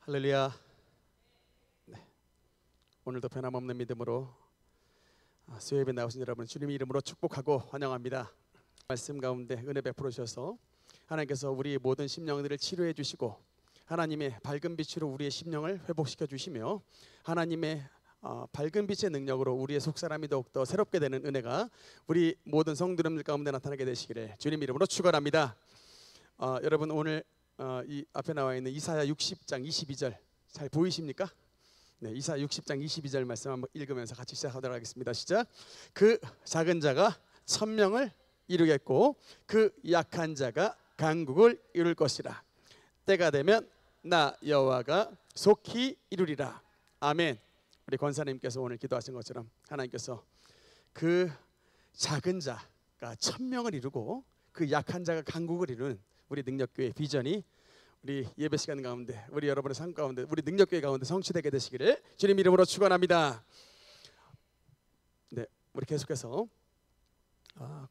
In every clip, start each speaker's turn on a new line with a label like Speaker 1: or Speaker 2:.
Speaker 1: 할렐루야. 네. 오늘도 변함없는 믿음으로 수요예배 나오신 여러분 주님의 이름으로 축복하고 환영합니다. 말씀 가운데 은혜 베풀어 주셔서 하나님께서 우리의 모든 심령들을 치료해 주시고 하나님의 밝은 빛으로 우리의 심령을 회복시켜 주시며 하나님의 밝은 빛의 능력으로 우리의 속사람이 더욱더 새롭게 되는 은혜가 우리 모든 성도님들 가운데 나타나게 되시기를 주님 이름으로 축원합니다. 여러분 오늘 이 앞에 나와 있는 이사야 60장 22절 잘 보이십니까? 네, 이사야 60장 22절 말씀 한번 읽으면서 같이 시작하도록 하겠습니다. 시작. 그 작은 자가 천명을 이루겠고 그 약한 자가 강국을 이룰 것이라. 때가 되면 나 여호와가 속히 이루리라. 아멘. 우리 권사님께서 오늘 기도하신 것처럼 하나님께서 그 작은 자가 천명을 이루고 그 약한 자가 강국을 이루는 우리 능력교회 비전이 우리 예배 시간 가운데 우리 여러분의 삶 가운데 우리 능력교회 가운데 성취되게 되시기를 주님 이름으로 축원합니다. 네, 우리 계속해서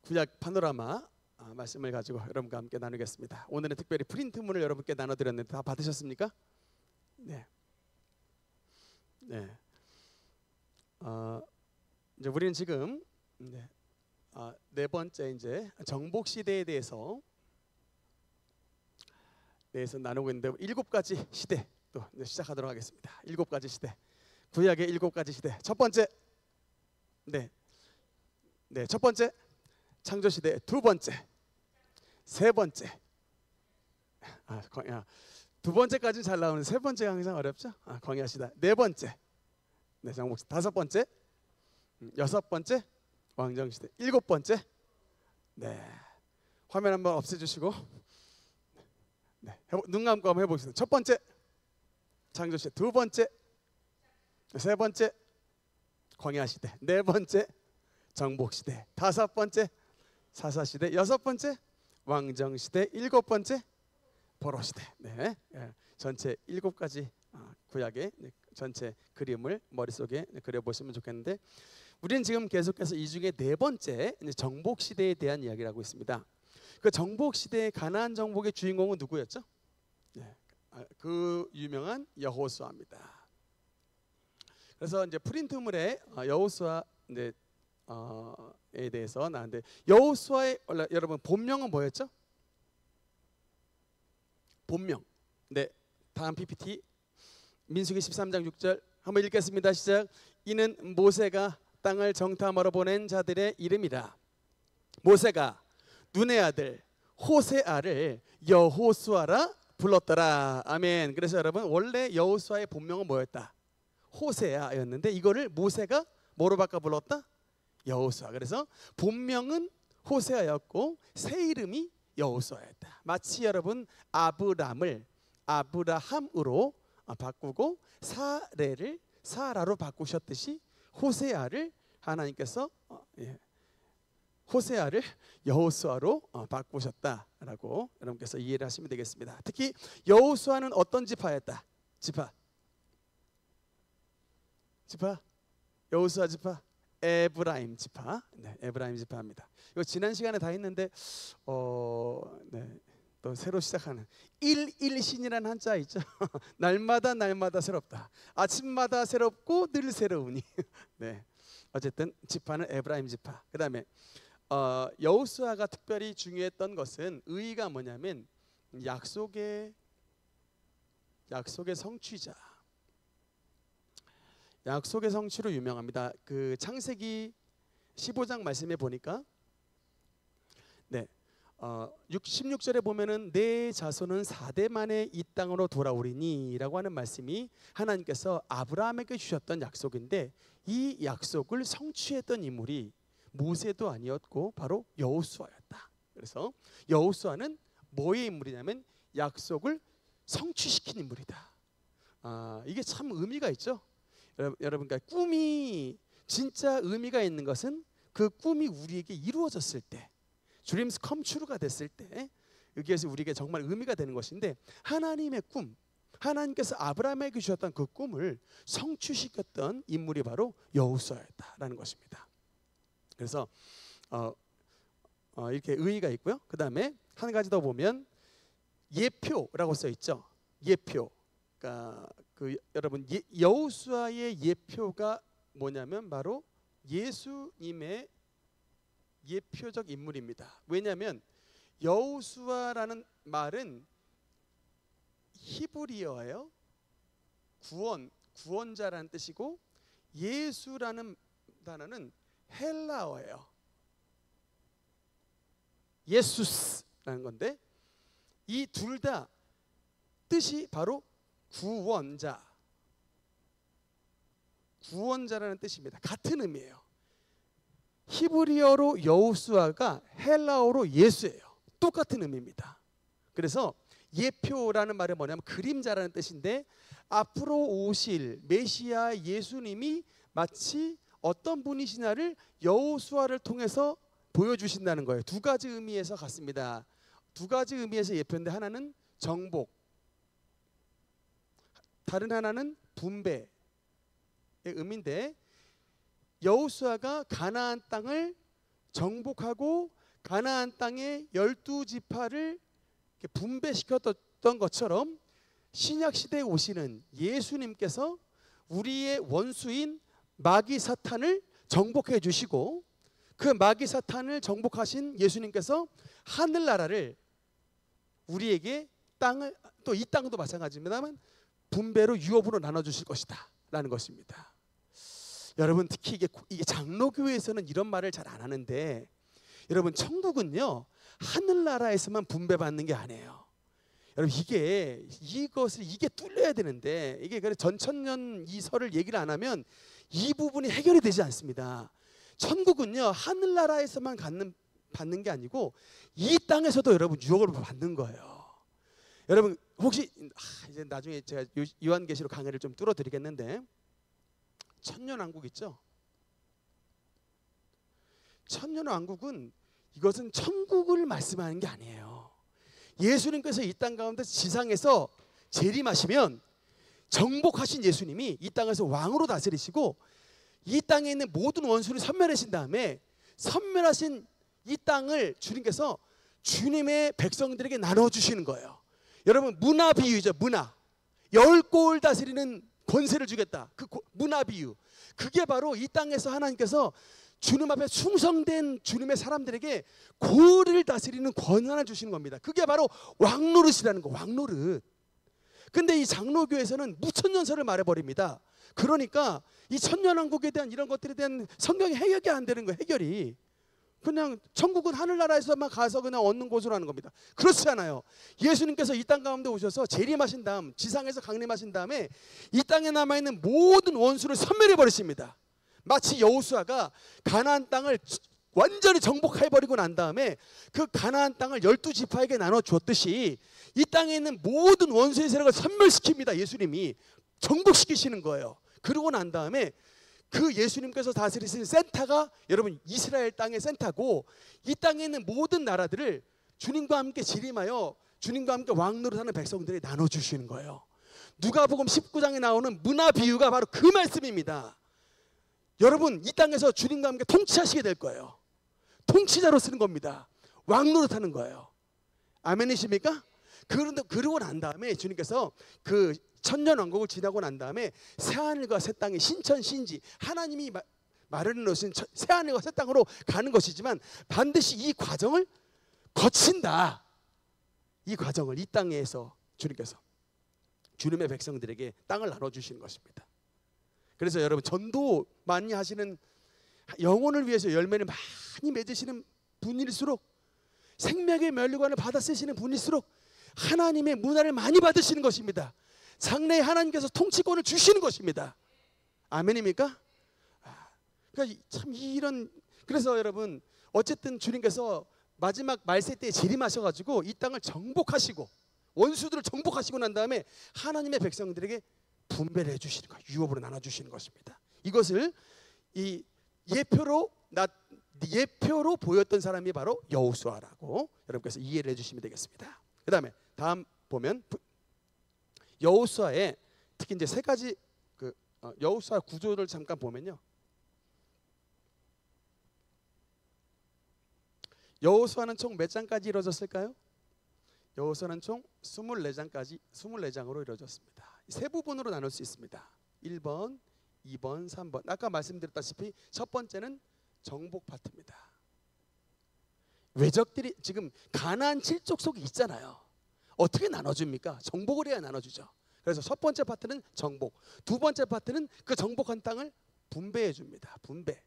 Speaker 1: 구약 파노라마 말씀을 가지고 여러분과 함께 나누겠습니다. 오늘은 특별히 프린트문을 여러분께 나눠드렸는데 다 받으셨습니까? 네. 네. 이제 우리는 지금 네 번째 이제 정복 시대에 대해서 나누고 있는데 7가지 시대 또 시작하도록 하겠습니다. 7가지 시대, 구약의 7가지 시대. 첫 번째, 첫 번째 창조 시대. 두 번째, 세 번째. 두 번째까지는 잘 나오는데 세 번째가 항상 어렵죠. 광야 시대. 네 번째, 정복 시대. 다섯 번째, 여섯 번째, 왕정 시대. 일곱 번째. 화면 한번 없애주시고. 눈 감고 한번 해보겠습니다. 첫 번째 창조 시대, 두 번째, 세 번째 광야 시대, 네 번째 정복 시대, 다섯 번째 사사 시대, 여섯 번째 왕정 시대, 일곱 번째 포로 시대. 전체 7가지 구약의 전체 그림을 머릿속에 그려보시면 좋겠는데 우리는 지금 계속해서 이 중에 네 번째 정복 시대에 대한 이야기를 하고 있습니다. 그 정복 시대의 가나안 정복의 주인공은 누구였죠? 그 유명한 여호수아입니다. 그래서 이제 프린트물에 여호수아에 대해서 나왔는데 여호수아의 여러분 본명은 뭐였죠? 본명. 다음 PPT 민수기 13장 6절 한번 읽겠습니다. 시작. 이는 모세가 땅을 정탐하러 보낸 자들의 이름이라. 모세가 눈의 아들 호세아를 여호수아라 불렀더라. 아멘. 그래서 여러분 원래 여호수아의 본명은 뭐였다? 호세아였는데 이거를 모세가 뭐로 바꿔 불렀다? 여호수아. 그래서 본명은 호세아였고 새 이름이 여호수아였다. 마치 여러분 아브람을 아브라함으로 바꾸고 사레를 사라로 바꾸셨듯이 호세아를 하나님께서 호세아를 여호수아로 바꾸셨다라고 여러분께서 이해를 하시면 되겠습니다. 특히 여호수아는 어떤 지파였다? 지파 여호수아 지파 에브라임 지파. 에브라임 지파입니다. 이거 지난 시간에 다 했는데 또 새로 시작하는 일일신이라는 한자 있죠. 날마다 새롭다. 아침마다 새롭고 늘 새로우니. 어쨌든 지파는 에브라임 지파. 그 다음에 여호수아가 특별히 중요했던 것은 의의가 뭐냐면 약속의 성취자. 약속의 성취로 유명합니다. 그 창세기 15장 말씀에 보니까 16절에 보면은 내 자손은 4대 만에 이 땅으로 돌아오리니 라고 하는 말씀이 하나님께서 아브라함에게 주셨던 약속인데 이 약속을 성취했던 인물이 모세도 아니었고 바로 여호수아였다. 그래서 여호수아는 뭐의 인물이냐면 약속을 성취시킨 인물이다. 이게 참 의미가 있죠. 여러분, 그러니까 꿈이 진짜 의미가 있는 것은 그 꿈이 우리에게 이루어졌을 때, dreams come true가 됐을 때, 여기에서 우리에게 정말 의미가 되는 것인데 하나님의 꿈, 하나님께서 아브라함에게 주셨던 그 꿈을 성취시켰던 인물이 바로 여호수아였다라는 것입니다. 그래서 이렇게 의의가 있고요. 그 다음에 한 가지 더 보면 예표라고 써 있죠. 예표. 여러분 여호수아의 예표가 뭐냐면 바로 예수님의 예표적 인물입니다. 왜냐하면 여호수아라는 말은 히브리어예요. 구원자라는 뜻이고 예수라는 단어는 헬라어예요. 예수스라는 건데 이 둘 다 뜻이 바로 구원자라는 뜻입니다. 같은 의미예요. 히브리어로 여호수아가 헬라어로 예수예요. 똑같은 의미입니다. 그래서 예표라는 말은 뭐냐면 그림자라는 뜻인데 앞으로 오실 메시아 예수님이 마치 어떤 분이시냐를 여호수아를 통해서 보여주신다는 거예요. 두 가지 의미에서 같습니다. 두 가지 의미에서 예표인데 하나는 정복, 다른 하나는 분배의 의미인데 여호수아가 가나안 땅을 정복하고 가나안 땅의 12지파를 분배시켰던 것처럼 신약 시대에 오시는 예수님께서 우리의 원수인 마귀 사탄을 정복해 주시고 그 마귀 사탄을 정복하신 예수님께서 하늘나라를 우리에게 땅을 또 이 땅도 마찬가지입니다만 분배로 유업으로 나눠주실 것이다 라는 것입니다. 여러분 특히 이게 장로교회에서는 이런 말을 잘 안 하는데 여러분 천국은요 하늘나라에서만 분배받는 게 아니에요. 여러분 이게 뚫려야 되는데 이게 그래 전천년 이 설을 얘기를 안 하면 이 부분이 해결이 되지 않습니다. 천국은요 하늘나라에서만 받는 게 아니고 이 땅에서도 여러분 유업을 받는 거예요. 여러분 혹시 이제 나중에 제가 요한계시록 강의를 좀 뚫어드리겠는데 천년왕국 있죠? 천년왕국은 이것은 천국을 말씀하는 게 아니에요. 예수님께서 이 땅 가운데 지상에서 재림하시면 정복하신 예수님이 이 땅에서 왕으로 다스리시고 이 땅에 있는 모든 원수를 섬멸하신 다음에 섬멸하신 이 땅을 주님께서 주님의 백성들에게 나눠주시는 거예요. 여러분 문화 비유죠. 문화 10골 다스리는 권세를 주겠다. 그 문화 비유 그게 바로 이 땅에서 하나님께서 주님 앞에 충성된 주님의 사람들에게 고를 다스리는 권한을 주시는 겁니다. 그게 바로 왕노릇이라는 거. 왕노릇. 근데 이 장로교에서는 무천년설을 말해버립니다. 그러니까 이 천년왕국에 대한 이런 것들에 대한 성경이 해결이 안 되는 거예요. 해결이. 그냥 천국은 하늘나라에서만 가서 그냥 얻는 곳으로 하는 겁니다. 그렇지 않아요. 예수님께서 이 땅 가운데 오셔서 재림하신 다음 지상에서 강림하신 다음에 이 땅에 남아있는 모든 원수를 섬멸해 버리십니다. 마치 여호수아가 가나안 땅을 완전히 정복해버리고 난 다음에 그 가나안 땅을 12지파에게 나눠주었듯이 이 땅에 있는 모든 원수의 세력을 섬멸시킵니다. 예수님이 정복시키시는 거예요. 그러고 난 다음에 그 예수님께서 다스리신 센터가 여러분 이스라엘 땅의 센터고 이 땅에 있는 모든 나라들을 주님과 함께 재림하여 주님과 함께 왕노릇하는 백성들이 나눠주시는 거예요. 누가복음 19장에 나오는 문화 비유가 바로 그 말씀입니다. 여러분 이 땅에서 주님과 함께 통치하시게 될 거예요. 통치자로 쓰는 겁니다. 왕노릇하는 거예요. 아멘이십니까? 그러고 난 다음에 주님께서 그 천년왕국을 지나고 난 다음에 새하늘과 새 땅의 신천 신지 하나님이 마련해 놓으신 새하늘과 새 땅으로 가는 것이지만 반드시 이 과정을 거친다. 이 과정을 이 땅에서 주님께서 주님의 백성들에게 땅을 나눠주시는 것입니다. 그래서 여러분 전도 많이 하시는 영혼을 위해서 열매를 많이 맺으시는 분일수록 생명의 면류관을 받아 쓰시는 분일수록 하나님의 문화를 많이 받으시는 것입니다. 장래에 하나님께서 통치권을 주시는 것입니다. 아멘입니까? 그러니까 참 이런 그래서 여러분 어쨌든 주님께서 마지막 말세 때에 재림하셔가지고 이 땅을 정복하시고 원수들을 정복하시고 난 다음에 하나님의 백성들에게 분배를 해주시는 거예요. 유업으로 나눠주시는 것입니다. 이것을 이 예표로 보였던 사람이 바로 여호수아라고 여러분께서 이해를 해주시면 되겠습니다. 그 다음에 다음 보면 여호수아의 특히 이제 세 가지 여호수아 구조를 잠깐 보면요. 여호수아는 총 몇 장까지 이루어졌을까요? 여호수아는 총 24장으로 이루어졌습니다. 세 부분으로 나눌 수 있습니다. 1번, 2번, 3번. 아까 말씀드렸다시피 첫 번째는 정복 파트입니다. 외적들이 지금 가나안 칠족 속에 있잖아요. 어떻게 나눠줍니까? 정복을 해야 나눠주죠. 그래서 첫 번째 파트는 정복, 두 번째 파트는 그 정복한 땅을 분배해 줍니다. 분배.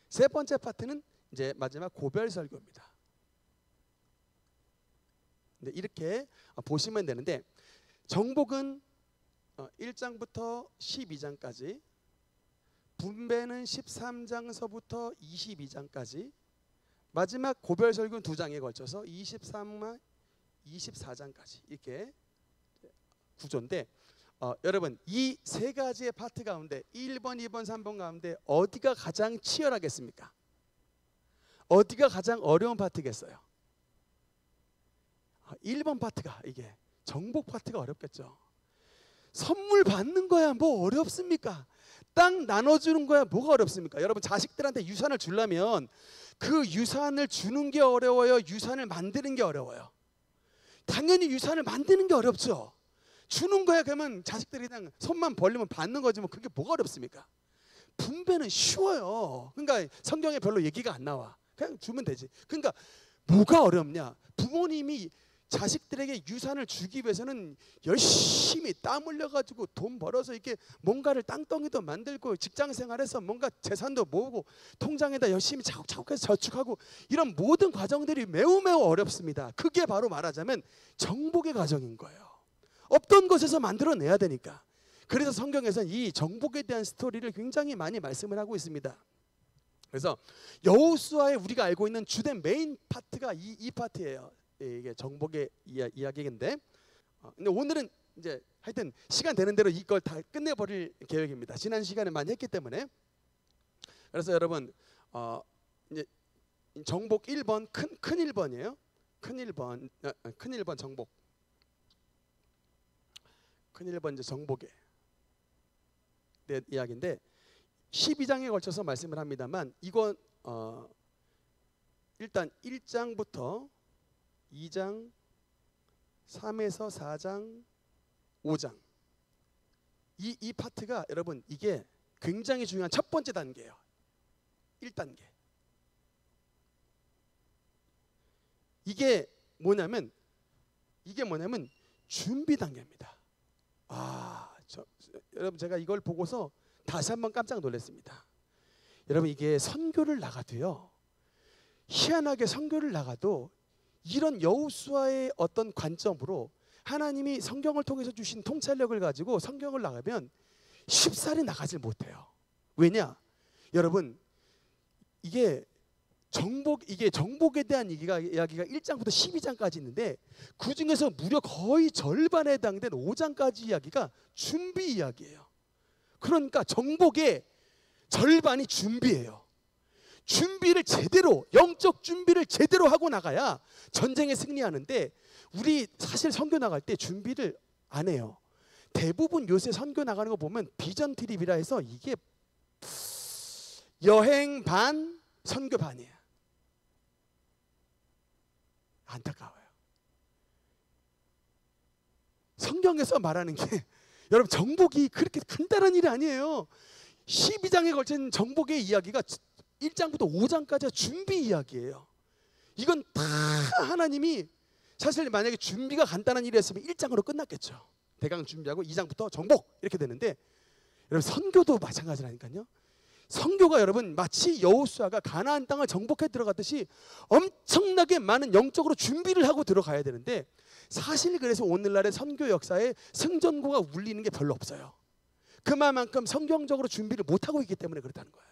Speaker 1: 세 번째 파트는 이제 마지막 고별 설교입니다. 근데 이렇게 보시면 되는데, 정복은 1장부터 12장까지, 분배는 13장서부터 22장까지, 마지막 고별 설교는 2장에 걸쳐서 23만 24장까지 이렇게 구조인데, 여러분 이 세 가지의 파트 가운데 1번, 2번, 3번 가운데 어디가 가장 치열하겠습니까? 어디가 가장 어려운 파트겠어요? 1번 파트가, 이게 정복 파트가 어렵겠죠. 선물 받는 거야 뭐 어렵습니까? 땅 나눠주는 거야 뭐가 어렵습니까? 여러분 자식들한테 유산을 주려면 그 유산을 주는 게 어려워요? 유산을 만드는 게 어려워요? 당연히 유산을 만드는 게 어렵죠. 주는 거야 그러면 자식들이 그냥 손만 벌리면 받는 거지 뭐 그게 뭐가 어렵습니까? 분배는 쉬워요. 그러니까 성경에 별로 얘기가 안 나와. 그냥 주면 되지. 그러니까 뭐가 어렵냐? 부모님이 자식들에게 유산을 주기 위해서는 열심히 땀 흘려가지고 돈 벌어서 이렇게 뭔가를 땅덩이도 만들고 직장생활에서 뭔가 재산도 모으고 통장에다 열심히 차곡차곡해서 저축하고 이런 모든 과정들이 매우 어렵습니다. 그게 바로 말하자면 정복의 과정인 거예요. 없던 것에서 만들어내야 되니까. 그래서 성경에서는 이 정복에 대한 스토리를 굉장히 많이 말씀을 하고 있습니다. 그래서 여호수아의 우리가 알고 있는 주된 메인 파트가 이 파트예요. 이게 정복의 이야기인데, 근데 오늘은 이제 하여튼 시간 되는 대로 이걸 다 끝내버릴 계획입니다. 지난 시간에 많이 했기 때문에. 그래서 여러분 이제 정복 1번 큰 1번이에요. 큰 1번 정복. 큰 1번 이제 정복의 내 이야기인데 12장에 걸쳐서 말씀을 합니다만, 이건 일단 1장부터 2장, 3에서 4장, 5장 이 파트가 여러분 이게 굉장히 중요한 첫 번째 단계예요. 1단계. 이게 뭐냐면 준비 단계입니다. 여러분 제가 이걸 보고서 다시 한번 깜짝 놀랐습니다. 여러분 이게 선교를 나가도요, 희한하게 선교를 나가도 이런 여호수아의 어떤 관점으로 하나님이 성경을 통해서 주신 통찰력을 가지고 성경을 나가면 쉽사리 나가질 못해요. 왜냐? 여러분 이게 정복에 대한 이야기가 1장부터 12장까지 있는데, 그 중에서 무려 거의 절반에 해당된 5장까지 이야기가 준비 이야기예요. 그러니까 정복의 절반이 준비예요. 준비를 제대로, 영적 준비를 제대로 하고 나가야 전쟁에 승리하는데, 우리 사실 선교 나갈 때 준비를 안 해요. 대부분 요새 선교 나가는 거 보면 비전 트립이라 해서 이게 여행 반 선교 반이에요. 안타까워요. 성경에서 말하는 게 여러분 정복이 그렇게 간단한 일이 아니에요. 12장에 걸친 정복의 이야기가 1장부터 5장까지 준비 이야기예요. 이건 다 하나님이, 사실 만약에 준비가 간단한 일이었으면 1장으로 끝났겠죠. 대강 준비하고 2장부터 정복 이렇게 되는데, 여러분 선교도 마찬가지라니까요. 선교가 여러분 마치 여호수아가 가나안 땅을 정복해 들어갔듯이 엄청나게 많은 영적으로 준비를 하고 들어가야 되는데, 사실 그래서 오늘날의 선교 역사에 승전고가 울리는 게 별로 없어요. 그만큼 성경적으로 준비를 못하고 있기 때문에 그렇다는 거예요.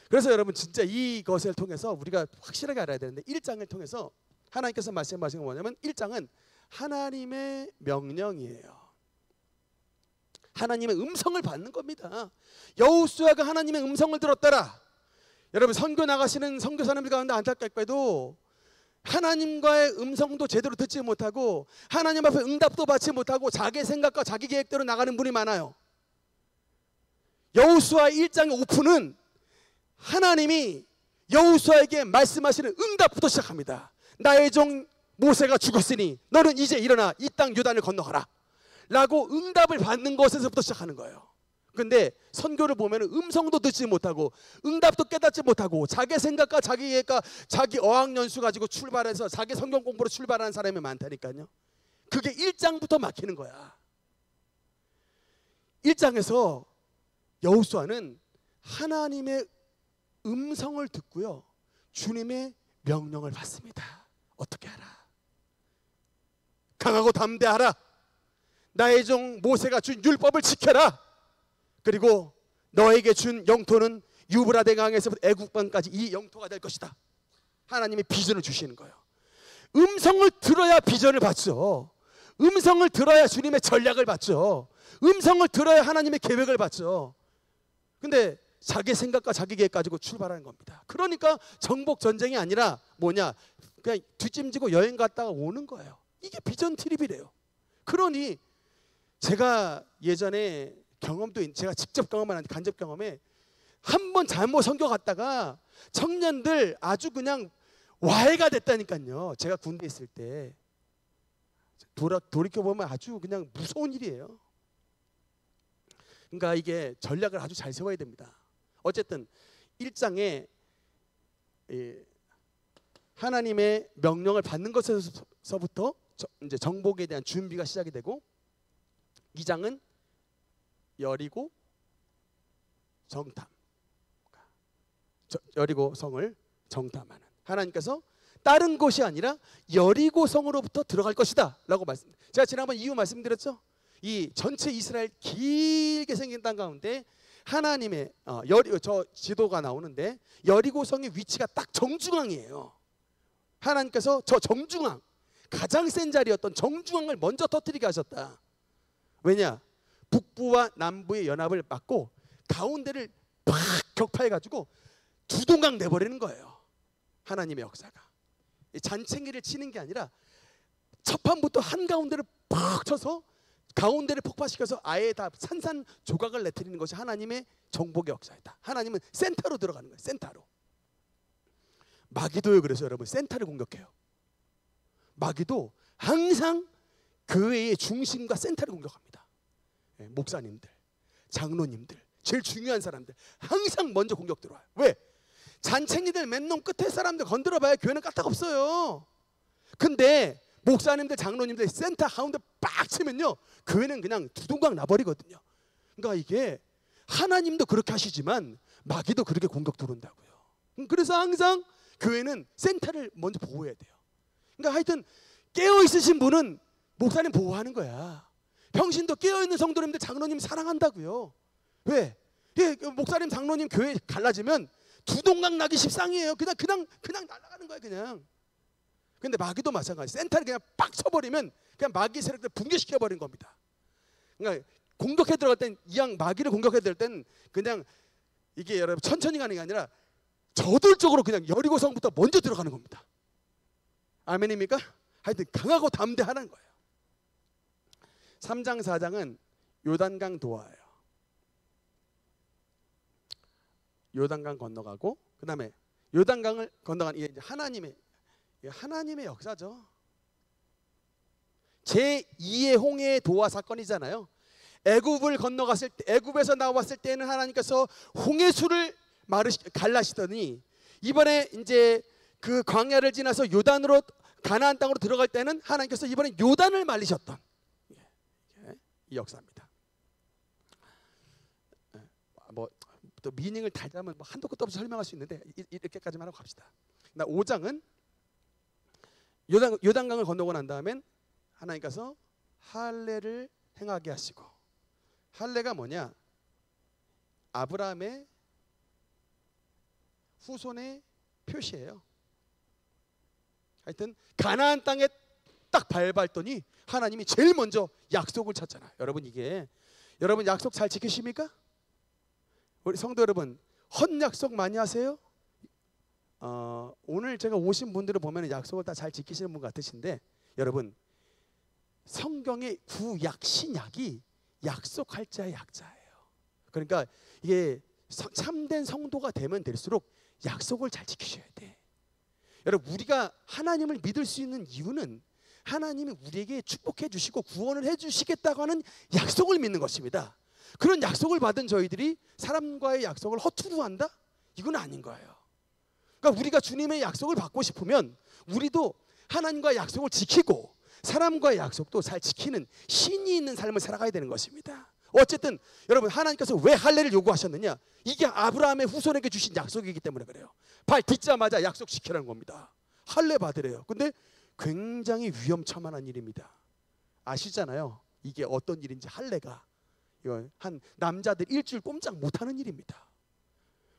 Speaker 1: 그래서 여러분 진짜 이것을 통해서 우리가 확실하게 알아야 되는데, 1장을 통해서 하나님께서 말씀하신 건 뭐냐면 1장은 하나님의 명령이에요. 하나님의 음성을 받는 겁니다. 여호수아가 하나님의 음성을 들었더라. 여러분 선교 나가시는 선교사님들 가운데 안타깝게도 하나님과의 음성도 제대로 듣지 못하고 하나님 앞에 응답도 받지 못하고 자기 생각과 자기 계획대로 나가는 분이 많아요. 여호수아 1장의 오픈은 하나님이 여호수아에게 말씀하시는 응답부터 시작합니다. 나의 종 모세가 죽었으니 너는 이제 일어나 이 땅 요단을 건너가라. 라고 응답을 받는 것에서부터 시작하는 거예요. 근데 선교를 보면 음성도 듣지 못하고 응답도 깨닫지 못하고 자기 생각과 자기 계획과 자기 어학연수 가지고 출발해서 자기 성경 공부로 출발하는 사람이 많다니까요. 그게 1장부터 막히는 거야. 1장에서 여호수아는 하나님의 음성을 듣고요, 주님의 명령을 받습니다. 어떻게 하라? 강하고 담대하라. 나의 종 모세가 준 율법을 지켜라. 그리고 너에게 준 영토는 유브라데 강에서부터 애국방까지 이 영토가 될 것이다. 하나님의 비전을 주시는 거예요. 음성을 들어야 비전을 받죠. 음성을 들어야 주님의 전략을 받죠. 음성을 들어야 하나님의 계획을 받죠. 근데 자기 생각과 자기 계획 가지고 출발하는 겁니다. 그러니까 정복 전쟁이 아니라 뭐냐, 그냥 뒷짐지고 여행 갔다가 오는 거예요. 이게 비전 트립이래요. 그러니 제가 예전에 경험도, 제가 직접 경험한 간접 경험에 한 번 잘못 선교 갔다가 청년들 아주 그냥 와해가 됐다니까요. 제가 군대 있을 때 돌이켜보면 아주 그냥 무서운 일이에요. 그러니까 이게 전략을 아주 잘 세워야 됩니다. 어쨌든 1장에 하나님의 명령을 받는 것에서부터 이제 정복에 대한 준비가 시작이 되고, 2장은 여리고 정탐, 여리고 성을 정탐하는, 하나님께서 다른 곳이 아니라 여리고 성으로부터 들어갈 것이다 라고 말씀. 제가 지난번 이유 말씀드렸죠. 이 전체 이스라엘 길게 생긴 땅 가운데 하나님의 저 지도가 나오는데 여리고 성의 위치가 딱 정중앙이에요. 하나님께서 저 정중앙, 가장 센 자리였던 정중앙을 먼저 터뜨리게 하셨다. 왜냐? 북부와 남부의 연합을 막고 가운데를 팍 격파해가지고 두 동강 내버리는 거예요. 하나님의 역사가 잔챙이를 치는 게 아니라 첫 판부터 한가운데를 팍 쳐서 가운데를 폭파시켜서 아예 다 산산조각을 내트리는 것이 하나님의 정복의 역사였다. 하나님은 센터로 들어가는 거예요. 센터로. 마귀도요, 그래서 여러분 센터를 공격해요. 마귀도 항상 교회의 중심과 센터를 공격합니다. 목사님들, 장로님들, 제일 중요한 사람들 항상 먼저 공격 들어와요. 왜? 잔챙이들 맨놈 끝에 사람들 건드려봐야 교회는 까딱 없어요. 근데 목사님들, 장로님들 센터 가운데 빡 치면요, 교회는 그냥 두동강 나버리거든요. 그러니까 이게 하나님도 그렇게 하시지만 마귀도 그렇게 공격 들어온다고요. 그래서 항상 교회는 센터를 먼저 보호해야 돼요. 그러니까 하여튼 깨어있으신 분은 목사님 보호하는 거야. 평신도 깨어있는 성도님들, 장로님 사랑한다고요. 왜? 목사님, 장로님 교회 갈라지면 두동강 나기 십상이에요. 그냥 날아가는 거야 그냥. 근데 마귀도 마찬가지. 센터를 그냥 빡 쳐버리면 그냥 마귀 세력들 붕괴시켜버린 겁니다. 그러니까 공격해 들어갈 땐, 이왕 마귀를 공격해 들어갈 땐 그냥 이게 여러분 천천히 가는 게 아니라 저돌적으로 그냥 여리고 성부터 먼저 들어가는 겁니다. 아멘입니까? 하여튼 강하고 담대하는 거예요. 3장 4장은 요단강 도하예요. 요단강 건너가고, 그 다음에 요단강을 건너간 이게 하나님의 역사죠. 제2의 홍해의 도하 사건이잖아요. 애굽을 건너갔을 때, 애굽에서 나왔을 때는 하나님께서 홍해수를 갈라시더니 이번에 이제 그 광야를 지나서 요단으로 가나안 땅으로 들어갈 때는 하나님께서 이번에 요단을 말리셨던 이 역사입니다. 뭐 또 미닝을 달자면 한도 끝도 없이 설명할 수 있는데 이렇게까지만 하고 갑시다. 5장은 요단강을 건너고 난 다음엔 하나님께서 할례를 행하게 하시고, 할례가 뭐냐? 아브라함의 후손의 표시예요. 하여튼 가나안 땅에 딱 밟았더니 하나님이 제일 먼저 약속을 찾잖아요. 여러분, 이게 여러분 약속 잘 지키십니까? 우리 성도 여러분, 헛약속 많이 하세요? 오늘 제가 오신 분들을 보면 약속을 다 잘 지키시는 분 같으신데, 여러분 성경의 구약 신약이 약속할 자의 약자예요. 그러니까 이게 참된 성도가 되면 될수록 약속을 잘 지키셔야 돼. 여러분, 우리가 하나님을 믿을 수 있는 이유는 하나님이 우리에게 축복해 주시고 구원을 해 주시겠다고 하는 약속을 믿는 것입니다. 그런 약속을 받은 저희들이 사람과의 약속을 허투루 한다? 이건 아닌 거예요. 그러니까 우리가 주님의 약속을 받고 싶으면 우리도 하나님과의 약속을 지키고 사람과의 약속도 잘 지키는 신이 있는 삶을 살아가야 되는 것입니다. 어쨌든 여러분, 하나님께서 왜 할례를 요구하셨느냐? 이게 아브라함의 후손에게 주신 약속이기 때문에 그래요. 발 딛자마자 약속 지키라는 겁니다. 할례 받으래요. 근데 굉장히 위험천만한 일입니다. 아시잖아요. 이게 어떤 일인지. 할례가 한 남자들 일주일 꼼짝 못하는 일입니다.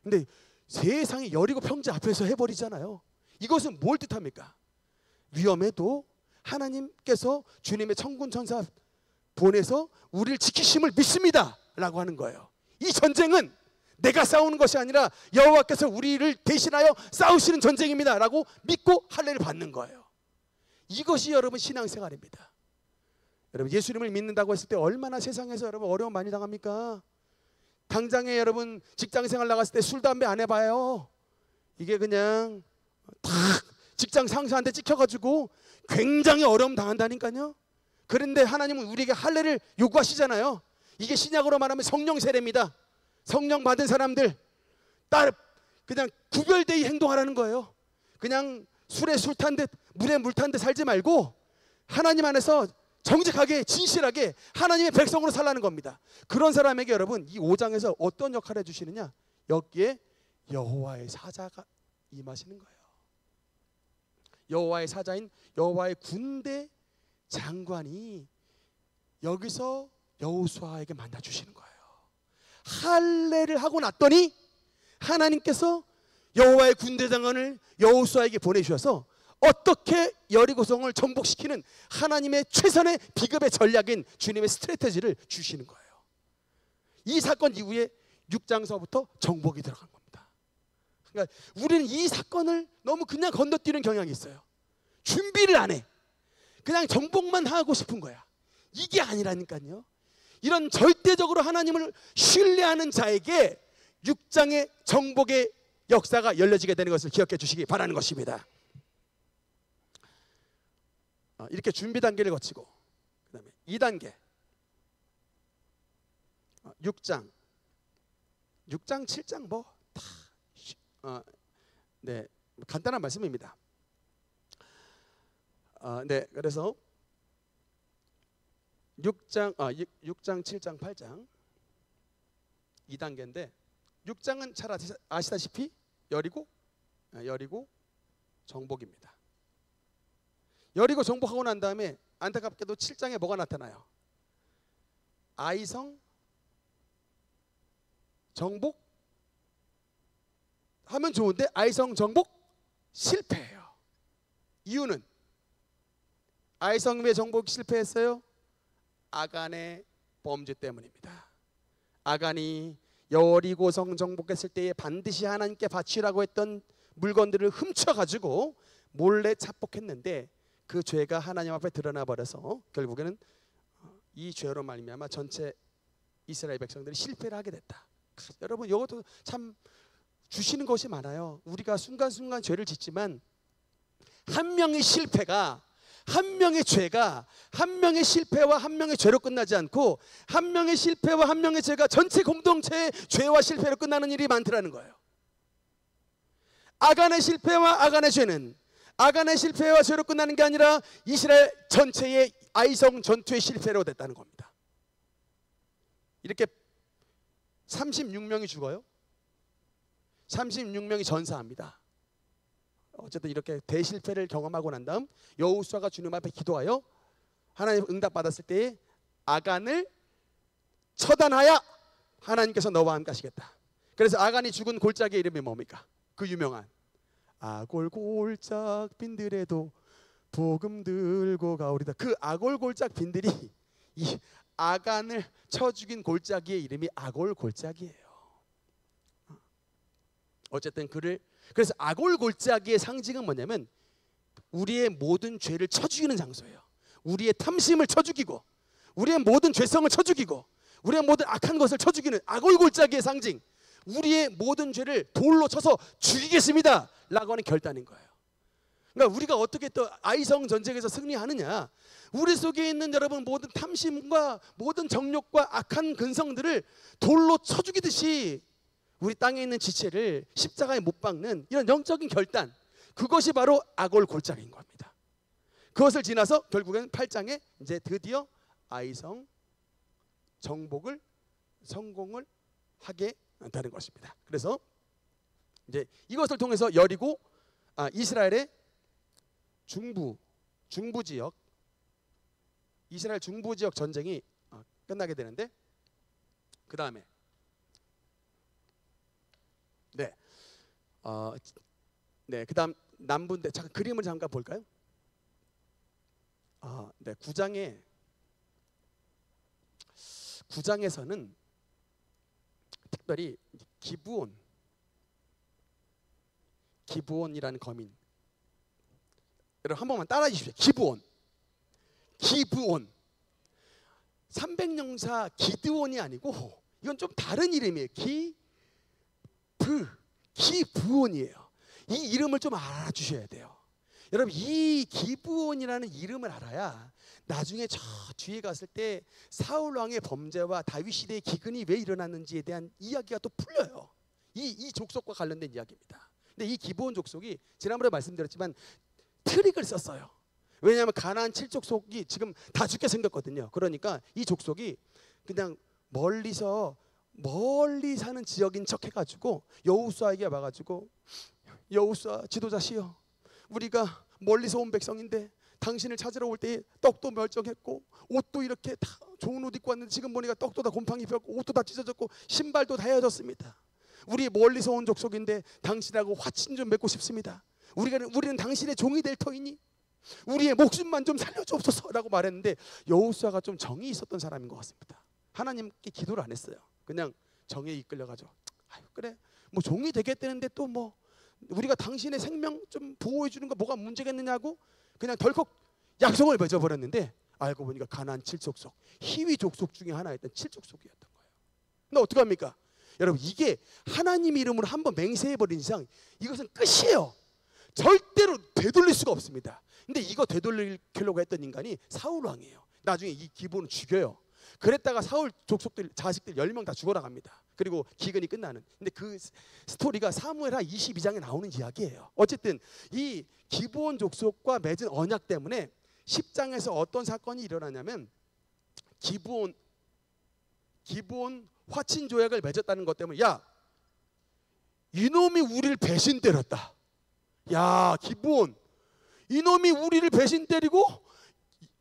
Speaker 1: 근데 세상이 여리고 평지 앞에서 해버리잖아요. 이것은 뭘 뜻합니까? 위험해도 하나님께서 주님의 천군 천사 보내서 우리를 지키심을 믿습니다 라고 하는 거예요. 이 전쟁은 내가 싸우는 것이 아니라 여호와께서 우리를 대신하여 싸우시는 전쟁입니다 라고 믿고 할례를 받는 거예요. 이것이 여러분 신앙생활입니다. 여러분, 예수님을 믿는다고 했을 때 얼마나 세상에서 여러분 어려움 많이 당합니까? 당장에 여러분 직장생활 나갔을 때 술 담배 안 해봐요. 이게 그냥 탁 직장 상사한테 찍혀가지고 굉장히 어려움 당한다니까요. 그런데 하나님은 우리에게 할례를 요구하시잖아요. 이게 신약으로 말하면 성령 세례입니다. 성령 받은 사람들 그냥 구별되이 행동하라는 거예요. 그냥 술에 술 탄 듯 물에 물 탄 듯 살지 말고 하나님 안에서 정직하게 진실하게 하나님의 백성으로 살라는 겁니다. 그런 사람에게 여러분 이 5장에서 어떤 역할을 해주시느냐? 여기에 여호와의 사자가 임하시는 거예요. 여호와의 사자인 여호와의 군대 장관이 여기서 여호수아에게 만나주시는 거예요. 할례를 하고 났더니 하나님께서 여호와의 군대 장관을 여호수아에게 보내주셔서 어떻게 여리고성을 정복시키는 하나님의 최선의 비급의 전략인 주님의 스트래테지를 주시는 거예요. 이 사건 이후에 6장서부터 정복이 들어간 겁니다. 그러니까 우리는 이 사건을 너무 그냥 건너뛰는 경향이 있어요. 준비를 안 해. 그냥 정복만 하고 싶은 거야. 이게 아니라니까요. 이런 절대적으로 하나님을 신뢰하는 자에게 6장의 정복의 역사가 열려지게 되는 것을 기억해 주시기 바라는 것입니다. 이렇게 준비 단계를 거치고 그 다음에 2단계 6장 7장 뭐 다 네, 간단한 말씀입니다. 네, 그래서 6장 7장 8장 2단계인데 6장은 잘 아시다시피 여리고 정복입니다. 여리고 정복하고 난 다음에 안타깝게도 7장에 뭐가 나타나요? 아이성 정복 하면 좋은데 아이성 정복 실패해요. 이유는 아이성 왜 정복 실패했어요? 아간의 범죄 때문입니다. 아간이 여리고성 정복했을 때에 반드시 하나님께 바치라고 했던 물건들을 훔쳐가지고 몰래 착복했는데 그 죄가 하나님 앞에 드러나 버려서 결국에는 이 죄로 말미암아 전체 이스라엘 백성들이 실패를 하게 됐다. 여러분, 이것도 참 주시는 것이 많아요. 우리가 순간순간 죄를 짓지만 한 명의 실패가 한 명의 죄가 한 명의 실패와 한 명의 죄로 끝나지 않고 한 명의 실패와 한 명의 죄가 전체 공동체의 죄와 실패로 끝나는 일이 많더라는 거예요. 아간의 실패와 아간의 죄는 아간의 실패와 죄로 끝나는 게 아니라 이스라엘 전체의 아이성 전투의 실패로 됐다는 겁니다. 이렇게 36명이 죽어요. 36명이 전사합니다. 어쨌든 이렇게 대실패를 경험하고 난 다음 여호수아가 주님 앞에 기도하여 하나님 응답받았을 때에 아간을 처단하여 하나님께서 너와 함께 하시겠다. 그래서 아간이 죽은 골짜기의 이름이 뭡니까? 그 유명한 아골골짝 빈들에도 복음 들고 가오리다. 그 아골골짝 빈들이 이 아간을 쳐 죽인 골짜기의 이름이 아골골짜기예요. 어쨌든 그래서 아골골짜기의 상징은 뭐냐면 우리의 모든 죄를 쳐 죽이는 장소예요. 우리의 탐심을 쳐 죽이고 우리의 모든 죄성을 쳐 죽이고 우리의 모든 악한 것을 쳐 죽이는 아골골짜기의 상징, 우리의 모든 죄를 돌로 쳐서 죽이겠습니다 라고 하는 결단인 거예요. 그러니까 우리가 어떻게 또 아이성 전쟁에서 승리하느냐? 우리 속에 있는 여러분 모든 탐심과 모든 정욕과 악한 근성들을 돌로 쳐 죽이듯이 우리 땅에 있는 지체를 십자가에 못 박는 이런 영적인 결단, 그것이 바로 아골 골짜기인 겁니다. 그것을 지나서 결국엔 8장에 이제 드디어 아이성 정복을 성공을 하게 되는 것입니다. 그래서 이제 이것을 통해서 여리고 이스라엘의 중부 지역, 이스라엘 중부 지역 전쟁이 끝나게 되는데, 그 다음에 그다음 남부인데 잠깐 그림을 잠깐 볼까요? 9장에서는 특별히 기브온이라는 거민, 여러분 한 번만 따라해 주십시오. 기브온 300용사 기드온이 아니고 이건 좀 다른 이름이에요. 기브온이에요. 이 이름을 좀 알아주셔야 돼요. 여러분 이 기브온이라는 이름을 알아야 나중에 저 뒤에 갔을 때 사울 왕의 범죄와 다윗 시대의 기근이 왜 일어났는지에 대한 이야기가 또 풀려요. 이 족속과 관련된 이야기입니다. 근데 이 기브온 족속이 지난번에 말씀드렸지만 트릭을 썼어요. 왜냐하면 가나안 7족속이 지금 다 죽게 생겼거든요. 그러니까 이 족속이 그냥 멀리 사는 지역인 척 해가지고 여호수아에게 와가지고, 여호수아 지도자시여, 우리가 멀리서 온 백성인데 당신을 찾으러 올 때 떡도 멸종했고 옷도 이렇게 다 좋은 옷 입고 왔는데 지금 보니까 떡도 다 곰팡이 폈고 옷도 다 찢어졌고 신발도 다 헤어졌습니다. 우리 멀리서 온 족속인데 당신하고 화친 좀 맺고 싶습니다. 우리는 당신의 종이 될 터이니 우리의 목숨만 좀 살려주옵소서라고 말했는데, 여호수아가 좀 정이 있었던 사람인 것 같습니다. 하나님께 기도를 안 했어요. 그냥 정에 이끌려가지고 그래 뭐 종이 되겠다는데 또 뭐 우리가 당신의 생명 좀 보호해 주는 거 뭐가 문제겠느냐고 그냥 덜컥 약속을 맺어버렸는데, 알고 보니까 가나안 7족속 희위 족속 중에 하나였던 7족속이었던 거예요. 근데 어떡합니까? 여러분 이게 하나님 이름으로 한번 맹세해버린 이상 이것은 끝이에요. 절대로 되돌릴 수가 없습니다. 근데 이거 되돌리려고 했던 인간이 사울 왕이에요. 나중에 이 기브온을 죽여요. 그랬다가 사울 족속들 자식들 10명 다 죽어나갑니다. 그리고 기근이 끝나는. 근데 그 스토리가 사무엘하 22장에 나오는 이야기예요. 어쨌든 이 기브온 족속과 맺은 언약 때문에 10장에서 어떤 사건이 일어나냐면, 기브온 화친 조약을 맺었다는 것 때문에, 야 이놈이 우리를 배신 때렸다. 야 기브온 이놈이 우리를 배신 때리고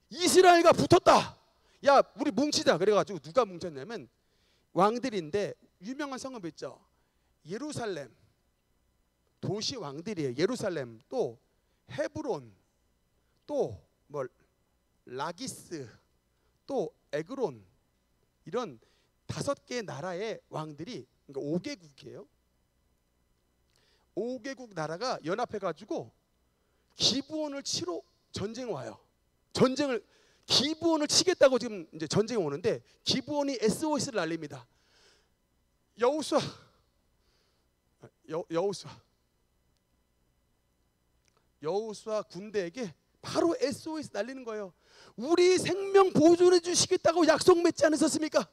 Speaker 1: 이스라엘과 붙었다. 야 우리 뭉치자. 그래가지고 누가 뭉쳤냐면 왕들인데 유명한 성읍 있죠. 예루살렘, 도시 왕들이에요. 예루살렘, 또 헤브론, 또 뭐 라기스, 또 에그론, 이런 5개의 나라의 왕들이, 그러니까 5개국이에요. 5개국 나라가 연합해가지고 기브온을 치러 전쟁 와요. 기브온을 치겠다고 지금 이제 전쟁이 오는데, 기브온이 SOS를 날립니다. 여호수아 군대에게 바로 SOS 날리는 거예요. 우리 생명 보존해 주시겠다고 약속 맺지 않으셨습니까?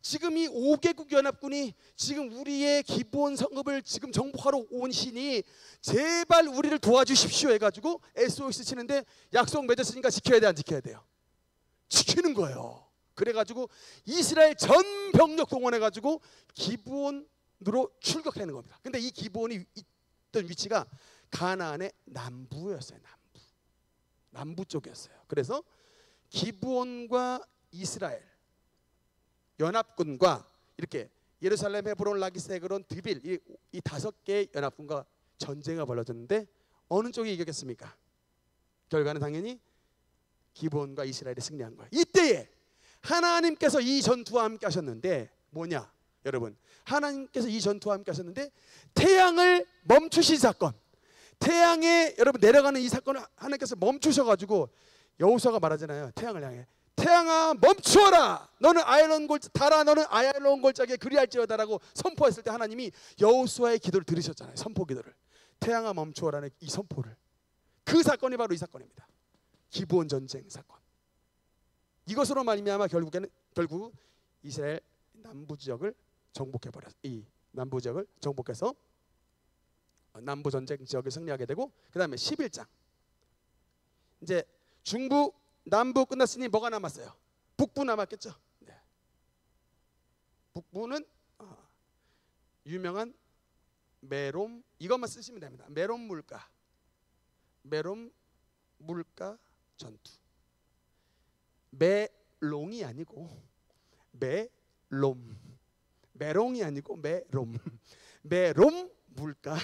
Speaker 1: 지금 이 5개국 연합군이 지금 우리의 기브온 성읍을 지금 정복하러 온 신이 제발 우리를 도와주십시오 해가지고 SOS 치는데, 약속 맺었으니까 지켜야 돼, 안 지켜야 돼요? 지키는 거예요. 그래가지고 이스라엘 전 병력 동원해가지고 기브온으로 출격하는 겁니다. 근데 이 기브온이 있던 위치가 가나안의 남부였어요. 남부 쪽이었어요. 그래서 기브온과 이스라엘 연합군과 이렇게 예루살렘, 헤브론, 라기스, 에그론, 드빌, 이 5개의 연합군과 전쟁이 벌어졌는데 어느 쪽이 이겼겠습니까? 결과는 당연히 기브온과 이스라엘이 승리한 거예요. 이때에 하나님께서 이 전투와 함께 하셨는데 뭐냐? 여러분 하나님께서 이 전투와 함께 하셨는데 태양을 멈추신 사건, 태양에 여러분 내려가는 이 사건을 하나님께서 멈추셔가지고 여호수아가 말하잖아요. 태양을 향해 태양아 멈추어라. 너는 아얄론 골 달아 너는 아얄론 골짜기에 그리할지어다라고 선포했을 때 하나님이 여호수아의 기도를 들으셨잖아요. 선포 기도를. 태양아 멈추어라는 이 선포를 그 사건이 바로 이 사건입니다. 기브온 전쟁 사건. 이것으로 말미암아 결국 이스라엘 남부 지역을 정복해 버렸. 이 남부 지역을 정복해서 남부 전쟁 지역을 승리하게 되고, 그다음에 11장. 이제 중부 남부 끝났으니 뭐가 남았어요? 북부 남았겠죠. 네. 북부는 유명한 메롬, 이것만 쓰시면 됩니다. 메롬 물가 전투. 메롱이 아니고 메롱이 아니고 메롬 물가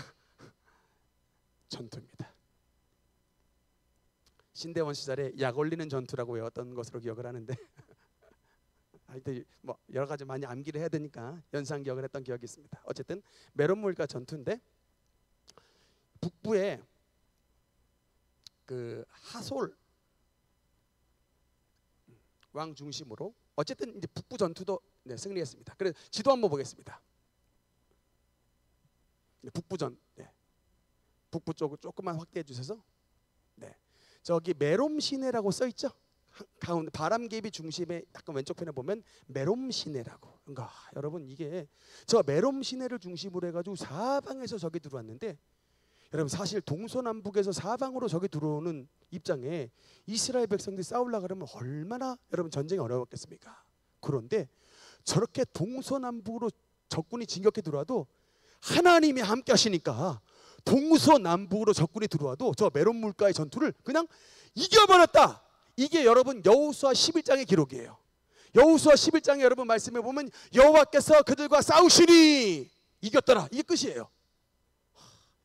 Speaker 1: 전투입니다. 신대원 시절에 약 올리는 전투라고 외웠던 것으로 기억을 하는데 하여튼 뭐 여러 가지 많이 암기를 해야 되니까 연상 기억을 했던 기억이 있습니다. 어쨌든 메론 물가 전투인데, 북부에 그 하솔 왕 중심으로 어쨌든 이제 북부 전투도 승리했습니다. 그래서 지도 한번 보겠습니다. 북부 쪽을 조금만 확대해 주셔서, 저기 메롬 시내라고 써 있죠. 가운데 바람개비 중심에 약간 왼쪽 편에 보면 메롬 시내라고. 그러니까 여러분, 이게 저 메롬 시내를 중심으로 해가지고 사방에서 적이 들어왔는데, 여러분 사실 동서남북에서 사방으로 적이 들어오는 입장에 이스라엘 백성들이 싸우려고 그러면 얼마나 여러분 전쟁이 어려웠겠습니까? 그런데 저렇게 동서남북으로 적군이 진격해 들어와도 하나님이 함께 하시니까 동서남북으로 적군이 들어와도 저 메론 물가의 전투를 그냥 이겨버렸다. 이게 여러분 여호수아 11장의 기록이에요. 여호수아 11장에 여러분 말씀해 보면 여호와께서 그들과 싸우시니 이겼더라. 이게 끝이에요.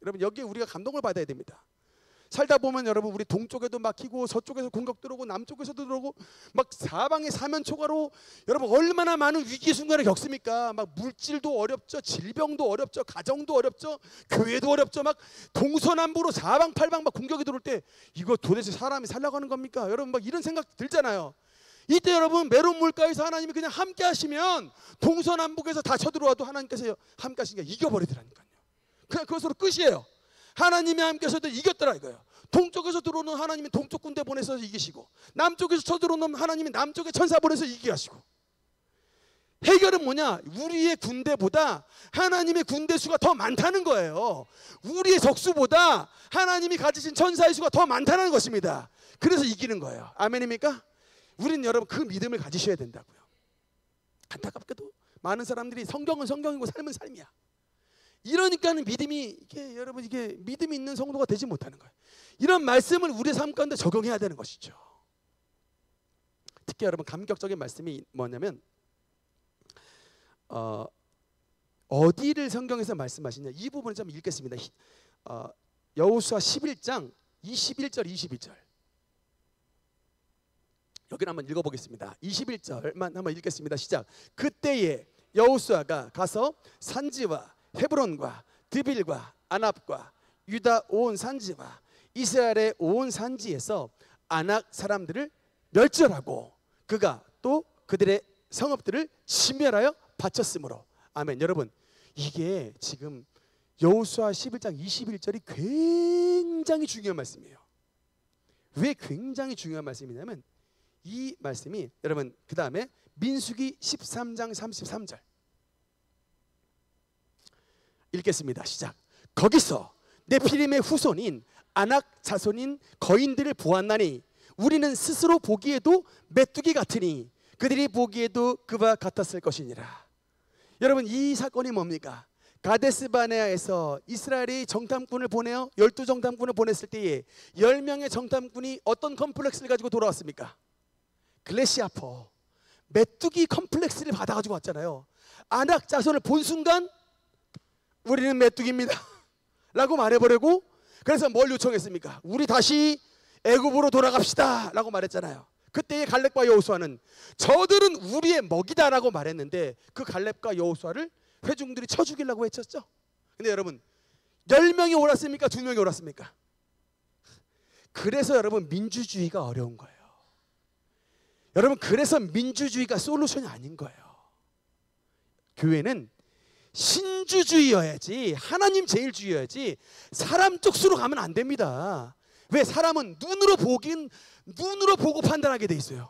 Speaker 1: 여러분 여기에 우리가 감동을 받아야 됩니다. 살다 보면 여러분 우리 동쪽에도 막히고 서쪽에서 공격 들어오고 남쪽에서도 들어오고 막 사방에 사면초가로 여러분 얼마나 많은 위기 순간을 겪습니까? 막 물질도 어렵죠, 질병도 어렵죠, 가정도 어렵죠, 교회도 어렵죠. 막 동서남북으로 사방팔방 막 공격이 들어올 때 이거 도대체 사람이 살려고 하는 겁니까? 여러분 막 이런 생각 들잖아요. 이때 여러분 메론 물가에서 하나님이 그냥 함께 하시면 동서남북에서 다 쳐들어와도 하나님께서 함께 하시니까 이겨버리더라니까요. 그냥 그것으로 끝이에요. 하나님이 함께서도 이겼더라 이거예요. 동쪽에서 들어오는 하나님이 동쪽 군대 보내서 이기시고, 남쪽에서 쳐들어오는 하나님이 남쪽에 천사 보내서 이기게 하시고. 해결은 뭐냐? 우리의 군대보다 하나님의 군대 수가 더 많다는 거예요. 우리의 적수보다 하나님이 가지신 천사의 수가 더 많다는 것입니다. 그래서 이기는 거예요. 아멘입니까? 우린 여러분 그 믿음을 가지셔야 된다고요. 안타깝게도 많은 사람들이 성경은 성경이고 삶은 삶이야. 이러니까는 믿음이 여러분 이게 믿음이 있는 성도가 되지 못하는 거예요. 이런 말씀을 우리의 삶 가운데 적용해야 되는 것이죠. 특히 여러분 감격적인 말씀이 뭐냐면 어디를 성경에서 말씀하시냐, 이 부분을 좀 읽겠습니다. 여호수아 11장 21절 22절 여기를 한번 읽어보겠습니다. 21절만 한번 읽겠습니다. 시작. 그때에 여호수아가 가서 산지와 헤브론과 드빌과 아납과 유다 온 산지와 이스라엘의 온 산지에서 아낙 사람들을 멸절하고 그가 또 그들의 성읍들을 진멸하여 바쳤으므로. 아멘. 여러분 이게 지금 여호수아 11장 21절이 굉장히 중요한 말씀이에요. 왜 굉장히 중요한 말씀이냐면 이 말씀이 여러분 그 다음에 민수기 13장 33절 읽겠습니다. 시작. 거기서 네피림의 후손인 아낙 자손인 거인들을 보았나니 우리는 스스로 보기에도 메뚜기 같으니 그들이 보기에도 그와 같았을 것이니라. 여러분 이 사건이 뭡니까? 가데스바네아에서 이스라엘이 정탐꾼을 보내어 12정탐꾼을 보냈을 때에 10명의 정탐꾼이 어떤 컴플렉스를 가지고 돌아왔습니까? 글래시아퍼 메뚜기 컴플렉스를 받아가지고 왔잖아요. 아낙 자손을 본 순간 우리는 메뚜기입니다 라고 말해버리고, 그래서 뭘 요청했습니까? 우리 다시 애굽으로 돌아갑시다 라고 말했잖아요. 그때의 갈렙과 여호수아는 저들은 우리의 먹이다 라고 말했는데 그 갈렙과 여호수아를 회중들이 쳐 죽이려고 외쳤죠. 근데 여러분 10명이 옳았습니까? 2명이 옳았습니까? 그래서 여러분 민주주의가 어려운 거예요. 여러분 그래서 민주주의가 솔루션이 아닌 거예요. 교회는 신주주의여야지, 하나님 제일주의여야지 사람 쪽수로 가면 안 됩니다. 왜? 사람은 눈으로 보고 판단하게 돼 있어요.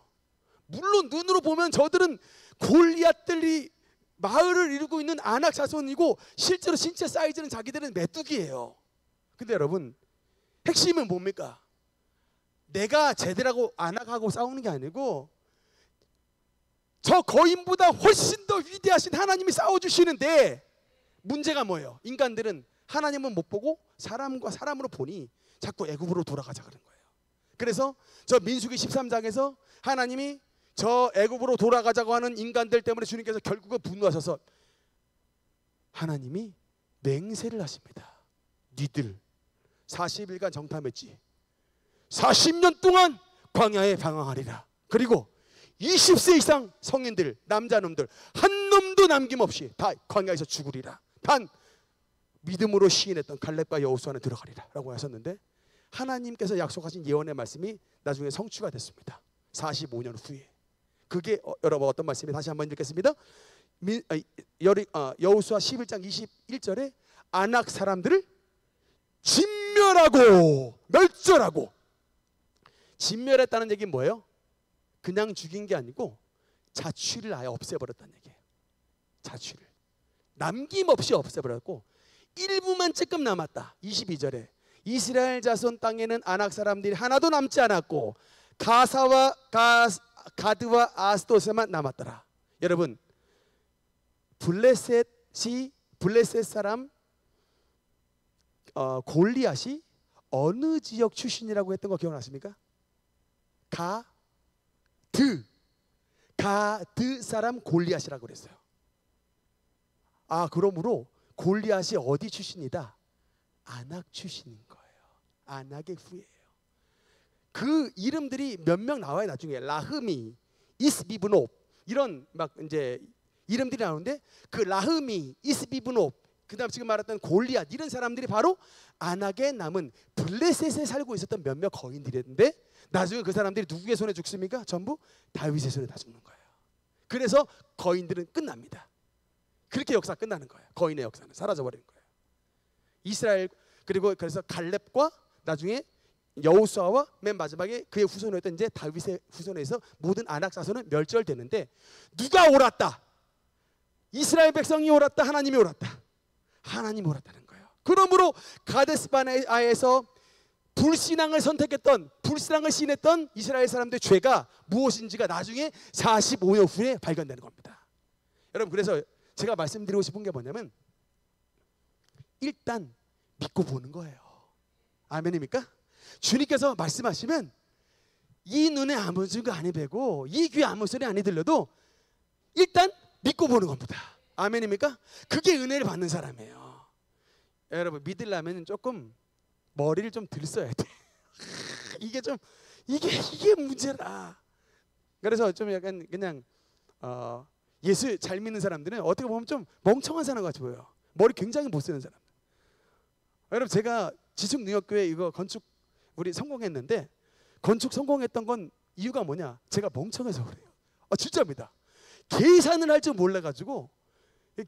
Speaker 1: 물론 눈으로 보면 저들은 골리앗들이 마을을 이루고 있는 아낙 자손이고 실제로 신체 사이즈는 자기들은 메뚜기예요. 근데 여러분, 핵심은 뭡니까? 내가 제대로 아낙하고 싸우는 게 아니고 저 거인보다 훨씬 더 위대하신 하나님이 싸워주시는데, 문제가 뭐예요? 인간들은 하나님은 못 보고 사람과 사람으로 보니 자꾸 애굽으로 돌아가자 그런 거예요. 그래서 저 민수기 13장에서 하나님이 저 애굽으로 돌아가자고 하는 인간들 때문에 주님께서 결국은 분노하셔서 하나님이 맹세를 하십니다. 니들 40일간 정탐했지, 40년 동안 광야에 방황하리라. 그리고 20세 이상 성인들, 남자놈들 한 놈도 남김없이 다 광야에서 죽으리라. 단 믿음으로 시인했던 갈렙과 여호수아는 들어가리라 라고 하셨는데, 하나님께서 약속하신 예언의 말씀이 나중에 성취가 됐습니다. 45년 후에. 그게 여러분 어떤 말씀이? 다시 한번 읽겠습니다. 여호수아 11장 21절에 아낙 사람들을 진멸하고 멸절하고. 진멸했다는 얘기는 뭐예요? 그냥 죽인 게 아니고 자취를 아예 없애버렸다는 얘기예요. 자취를 남김없이 없애버렸고 1부만 쬐끔 남았다. 22절에 이스라엘 자손 땅에는 아낙 사람들이 하나도 남지 않았고 가사와 가드와 아스도스만 남았더라. 여러분, 블레셋 사람 골리앗이 어느 지역 출신이라고 했던 거 기억나십니까? 가드 사람 골리앗이라고 그랬어요. 그러므로 골리앗이 어디 출신이다? 아낙 출신인 거예요. 아낙의 후예예요. 그 이름들이 몇 명 나와요. 나중에 라흐미, 이스비브노 이런 막 이제 이름들이 나오는데, 그 라흐미, 이스비브노, 그다음 지금 말했던 골리앗, 이런 사람들이 바로 아낙에 남은 블레셋에 살고 있었던 몇몇 거인들이었는데, 나중에 그 사람들이 누구의 손에 죽습니까? 전부 다윗의 손에 다 죽는 거예요. 그래서 거인들은 끝납니다. 그렇게 역사 끝나는 거예요. 거인의 역사는 사라져버리는 거예요. 이스라엘, 그리고 그래서 갈렙과 나중에 여호수아와 맨 마지막에 그의 후손이었던 이제 다윗의 후손에서 모든 아낙 자손은 멸절되는데, 누가 옳았다? 이스라엘 백성이 옳았다? 하나님이 옳았다? 하나님이 옳았다는 거예요. 그러므로 가데스바네아에서 불신앙을 선택했던, 불신앙을 시인했던 이스라엘 사람들의 죄가 무엇인지가 나중에 45년 후에 발견되는 겁니다. 여러분, 그래서 제가 말씀드리고 싶은 게 뭐냐면, 일단 믿고 보는 거예요. 아멘입니까? 주님께서 말씀하시면 이 눈에 아무 증거 아니 되고 이 귀에 아무 소리 아니 들려도 일단 믿고 보는 겁니다. 아멘입니까? 그게 은혜를 받는 사람이에요. 여러분, 믿으려면 조금 머리를 좀 들써야 돼. 이게 문제라. 그래서 좀 약간 그냥 예수 잘 믿는 사람들은 어떻게 보면 좀 멍청한 사람 같이 보여요. 머리 굉장히 못 쓰는 사람. 여러분, 제가 지숙능력교회 이거 건축 우리 성공했는데, 건축 성공했던 건 이유가 뭐냐? 제가 멍청해서 그래요. 진짜입니다. 계산을 할 줄 몰라가지고,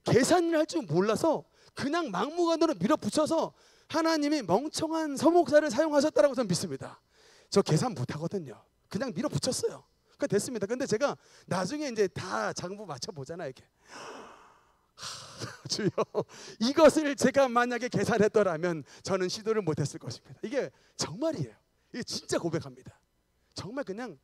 Speaker 1: 계산을 할 줄 몰라서 그냥 막무가내로 밀어붙여서 하나님이 멍청한 서목사를 사용하셨다라고 저는 믿습니다. 저 계산 못하거든요. 그냥 밀어붙였어요. 그러니까 됐습니다. 근데 제가 나중에 이제 다 장부 맞춰보잖아요. 이렇게. 주여, 이것을 제가 만약에 계산했더라면 저는 시도를 못했을 것입니다. 이게 정말이에요. 이게 진짜 고백합니다. 정말 그냥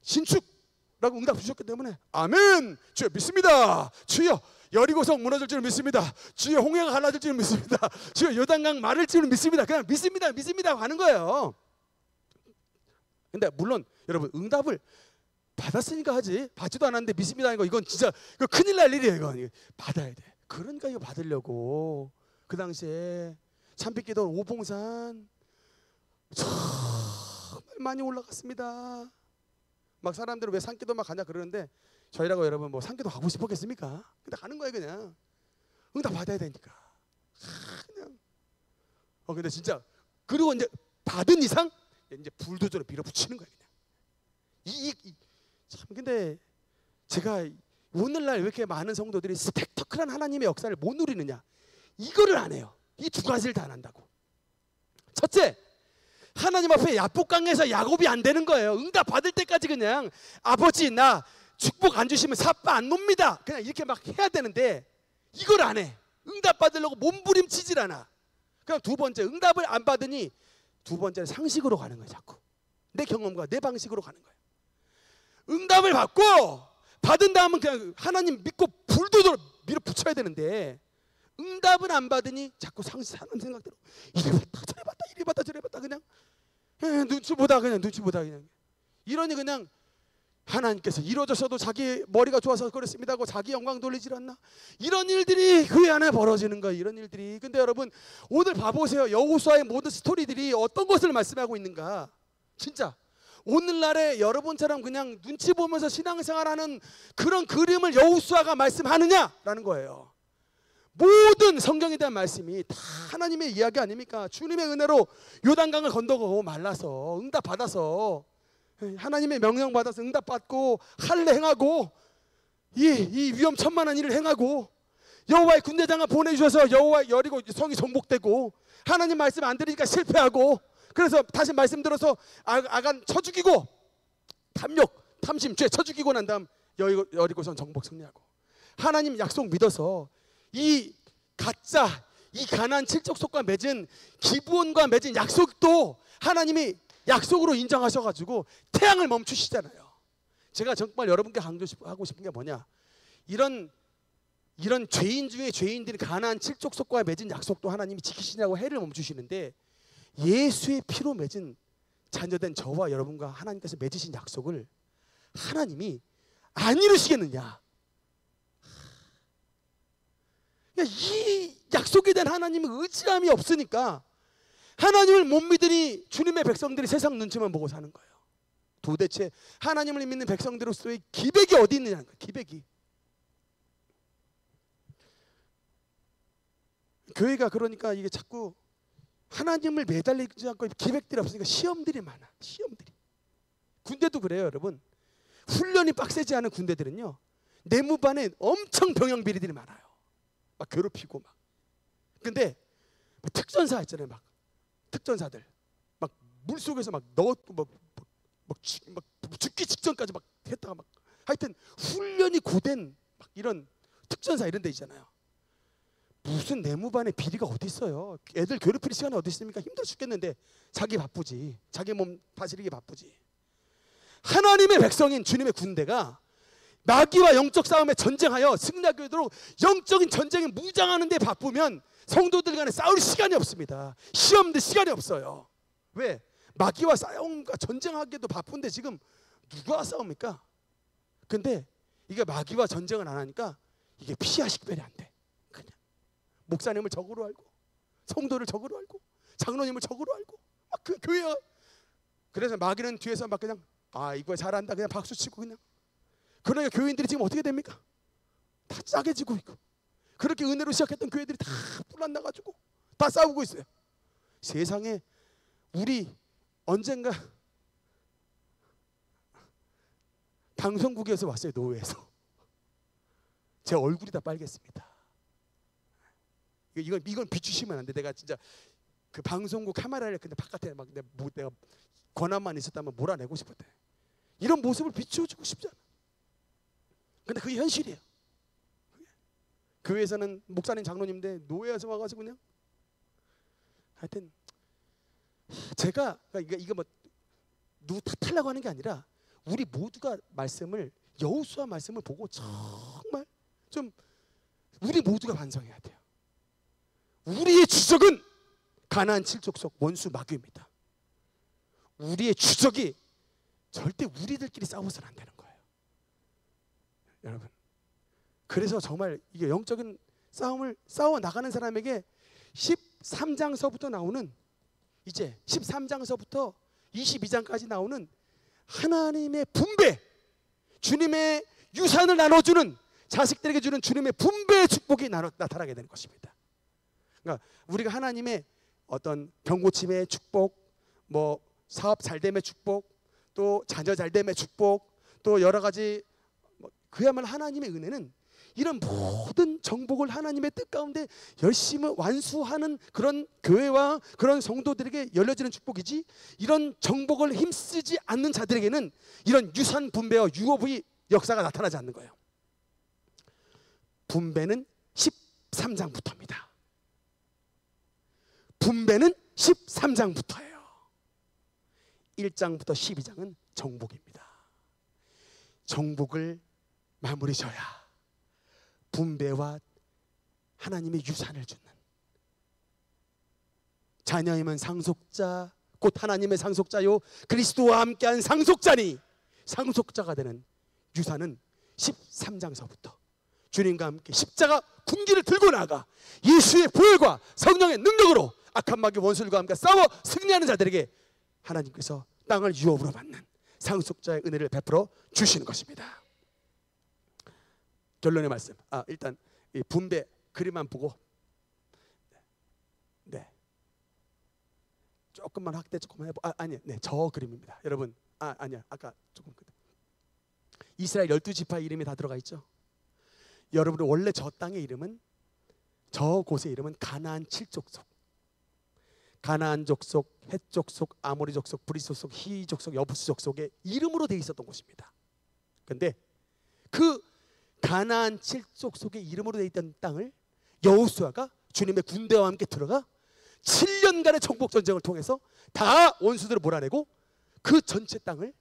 Speaker 1: 신축라고 응답 주셨기 때문에 아멘, 주여 믿습니다. 주여 여리고성 무너질 줄 믿습니다. 주여 홍해가 갈라질 줄 믿습니다. 주여 요단강 마를 줄 믿습니다. 그냥 믿습니다 하는 거예요. 근데 물론 여러분, 응답을 받았으니까 하지, 받지도 않았는데 믿습니다 하는 거, 이건 진짜 이거 큰일 날 일이에요. 이건 받아야 돼. 그러니까 이거 받으려고 그 당시에 참빛기도 오봉산 정말 많이 올라갔습니다. 막 사람들은 왜 산기도 막 가냐 그러는데, 저희라고 여러분 뭐 산기도 가고 싶었겠습니까? 근데 가는 거예요. 그냥 응답 받아야 되니까. 그냥 근데 진짜, 그리고 이제 받은 이상 이제 불도저로 밀어붙이는 거예요. 그냥 참, 근데 제가 오늘날 왜 이렇게 많은 성도들이 스펙터클한 하나님의 역사를 못 누리느냐, 이거를 안 해요. 이 두 가지를 다 안 한다고. 첫째, 하나님 앞에 야복강에서 야곱이 안 되는 거예요. 응답 받을 때까지 그냥 아버지 나 축복 안 주시면 삿바 안 놉니다. 그냥 이렇게 막 해야 되는데 이걸 안 해. 응답 받으려고 몸부림치질 않아. 그냥 두 번째, 응답을 안 받으니 두 번째는 상식으로 가는 거예요. 자꾸 내 경험과 내 방식으로 가는 거예요. 응답을 받고 받은 다음은 그냥 하나님 믿고 불도저로 밀어붙여야 되는데 응답을 안 받으니 자꾸 상식하는 생각대로 이래 봤다 저래 봤다 이래 봤다 저래 봤다 그냥 눈치 보다 그냥 이러니 그냥 하나님께서 이루어져서도 자기 머리가 좋아서 그렇습니다 하고 자기 영광 돌리질 않나. 이런 일들이 교회 안에 벌어지는 거예요. 이런 일들이. 근데 여러분 오늘 봐보세요. 여호수아의 모든 스토리들이 어떤 것을 말씀하고 있는가. 진짜 오늘날에 여러분처럼 그냥 눈치 보면서 신앙생활하는 그런 그림을 여호수아가 말씀하느냐라는 거예요. 모든 성경에 대한 말씀이 다 하나님의 이야기 아닙니까? 주님의 은혜로 요단강을 건너고 말라서 응답받아서 하나님의 명령 받아서 응답받고 할례 행하고 이 위험천만한 일을 행하고 여호와의 군대장을 보내주셔서 여호와 여리고 성이 정복되고 하나님 말씀 안 들으니까 실패하고 그래서 다시 말씀 들어서 아간 쳐 죽이고 탐욕 탐심 죄 쳐 죽이고 난 다음 여리고성 정복 승리하고 하나님 약속 믿어서 이 가짜 이 가나안 칠족속과 맺은 기브온과 맺은 약속도 하나님이 약속으로 인정하셔가지고 태양을 멈추시잖아요. 제가 정말 여러분께 강조하고 싶은 게 뭐냐, 이런 죄인 중에 죄인들이 가나안 칠족속과 맺은 약속도 하나님이 지키시냐고 해를 멈추시는데 예수의 피로 맺은 자녀된 저와 여러분과 하나님께서 맺으신 약속을 하나님이 안 이루시겠느냐. 이 약속에 대한 하나님의 의지함이 없으니까 하나님을 못 믿으니 주님의 백성들이 세상 눈치만 보고 사는 거예요. 도대체 하나님을 믿는 백성들로서의 기백이 어디 있느냐는 거예요. 기백이. 교회가 그러니까 이게 자꾸 하나님을 매달리지 않고 기백들이 없으니까 시험들이 많아. 시험들이. 군대도 그래요, 여러분. 훈련이 빡세지 않은 군대들은요, 내무반에 엄청 병영 비리들이 많아요. 막 괴롭히고 막. 근데 막 특전사 있잖아요. 막 특전사들 막 물속에서 막 넣었고 막 죽기 직전까지 막 했다가 막 하여튼 훈련이 고된 막 이런 특전사 이런 데 있잖아요. 무슨 내무반에 비리가 어디 있어요. 애들 괴롭힐 시간이 어디 있습니까? 힘들어 죽겠는데 자기 바쁘지. 자기 몸 다스리기 바쁘지. 하나님의 백성인 주님의 군대가 마귀와 영적 싸움에 전쟁하여 승리하게 되도록 영적인 전쟁에 무장하는 데 바쁘면 성도들 간에 싸울 시간이 없습니다. 시험들 시간이 없어요. 왜? 마귀와 싸움과 전쟁하기도 바쁜데 지금 누가 싸웁니까? 근데 이게 마귀와 전쟁을 안 하니까 이게 피하 식별이 안 돼. 그냥 목사님을 적으로 알고 성도를 적으로 알고 장로님을 적으로 알고 막 그 교회가. 그래서 마귀는 뒤에서 막 그냥 이거 잘한다 그냥 박수치고 그냥. 그러니까 교인들이 지금 어떻게 됩니까? 다 짜게지고 있고. 그렇게 은혜로 시작했던 교회들이 다 불안나가지고 다 싸우고 있어요. 세상에 우리 언젠가 방송국에서 왔어요. 노회에서. 제 얼굴이 다 빨갰습니다. 이건 비추시면 안 돼. 내가 진짜 그 방송국 카메라를 근데 바깥에 막 내가 권한만 있었다면 몰아내고 싶었대. 이런 모습을 비추어주고 싶지 않아. 근데 그게 현실이에요. 교회에서는 목사님 장로님인데 노예에서 와가지고 그냥 하여튼 제가 이거 뭐 누구 탓하려고 하는 게 아니라 우리 모두가 말씀을 여호수아 말씀을 보고 정말 좀 우리 모두가 반성해야 돼요. 우리의 주적은 가나안 칠족속 원수 마귀입니다. 우리의 주적이 절대 우리들끼리 싸워서는 안 되는 거예요. 여러분. 그래서 정말 이게 영적인 싸움을 싸워 나가는 사람에게 13장서부터 나오는 이제 13장서부터 22장까지 나오는 하나님의 분배, 주님의 유산을 나눠주는 자식들에게 주는 주님의 분배의 축복이 나타나게 되는 것입니다. 그러니까 우리가 하나님의 어떤 병고침의 축복, 뭐 사업 잘됨의 축복, 또 자녀 잘됨의 축복, 또 여러 가지 그야말로 하나님의 은혜는 이런 모든 정복을 하나님의 뜻 가운데 열심히 완수하는 그런 교회와 그런 성도들에게 열려지는 축복이지, 이런 정복을 힘쓰지 않는 자들에게는 이런 유산 분배와 유업의 역사가 나타나지 않는 거예요. 분배는 13장부터입니다. 분배는 13장부터예요. 1장부터 12장은 정복입니다. 정복을 마무리 져야 분배와 하나님의 유산을 주는, 자녀이면 상속자 곧 하나님의 상속자요 그리스도와 함께한 상속자니 상속자가 되는 유산은 13장서부터 주님과 함께 십자가 군기를 들고 나가 예수의 보혈과 성령의 능력으로 악한 마귀 원수들과 함께 싸워 승리하는 자들에게 하나님께서 땅을 유업으로 받는 상속자의 은혜를 베풀어 주시는 것입니다. 결론의 말씀. 일단 이 분배 그림만 보고 조금만 확대 조금만 해보. 저 그림입니다. 여러분, 아니야. 아까 조금 이스라엘 12지파 이름이 다 들어가 있죠. 여러분, 원래 저 땅의 이름은, 저 곳의 이름은 가나안 7족속, 가나안 족속, 헷 족속, 아모리 족속, 브리스 족속, 히 족속, 여부스 족속의 이름으로 되어 있었던 곳입니다. 그런데 그 가나안 7족속의 이름으로 되어 있던 땅을 여호수아가 주님의 군대와 함께 들어가 7년간의 정복 전쟁을 통해서 다 원수들을 몰아내고 그 전체 땅을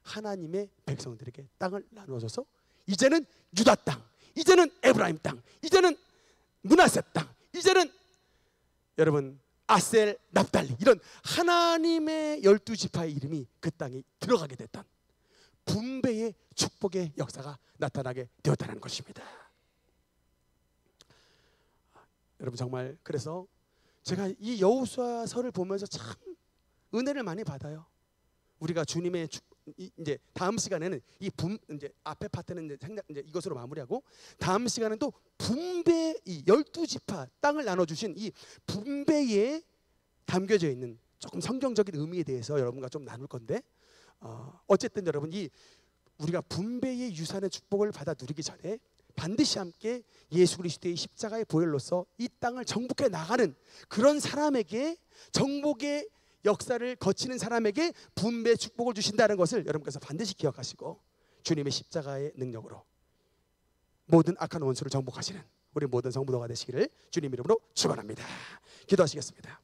Speaker 1: 하나님의 백성들에게 땅을 나누어줘서 이제는 유다 땅, 이제는 에브라임 땅, 이제는 므낫세 땅, 이제는 여러분 아셀, 납달리, 이런 하나님의 12지파의 이름이 그 땅에 들어가게 됐던 분배의 축복의 역사가 나타나게 되었다는 것입니다. 여러분, 정말 그래서 제가 이 여호수아서를 보면서 참 은혜를 많이 받아요. 우리가 주님의 이제 다음 시간에는 이제 앞에 파트는 이제 이것으로 마무리하고, 다음 시간은 또 분배, 이 12지파 땅을 나눠 주신 이 분배에 담겨져 있는 조금 성경적인 의미에 대해서 여러분과 좀 나눌 건데, 어쨌든 여러분, 이 우리가 분배의 유산의 축복을 받아 누리기 전에 반드시 함께 예수 그리스도의 십자가의 보혈로서 이 땅을 정복해 나가는 그런 사람에게, 정복의 역사를 거치는 사람에게 분배 축복을 주신다는 것을 여러분께서 반드시 기억하시고 주님의 십자가의 능력으로 모든 악한 원수를 정복하시는 우리 모든 성도가 되시기를 주님 이름으로 축원합니다. 기도하시겠습니다.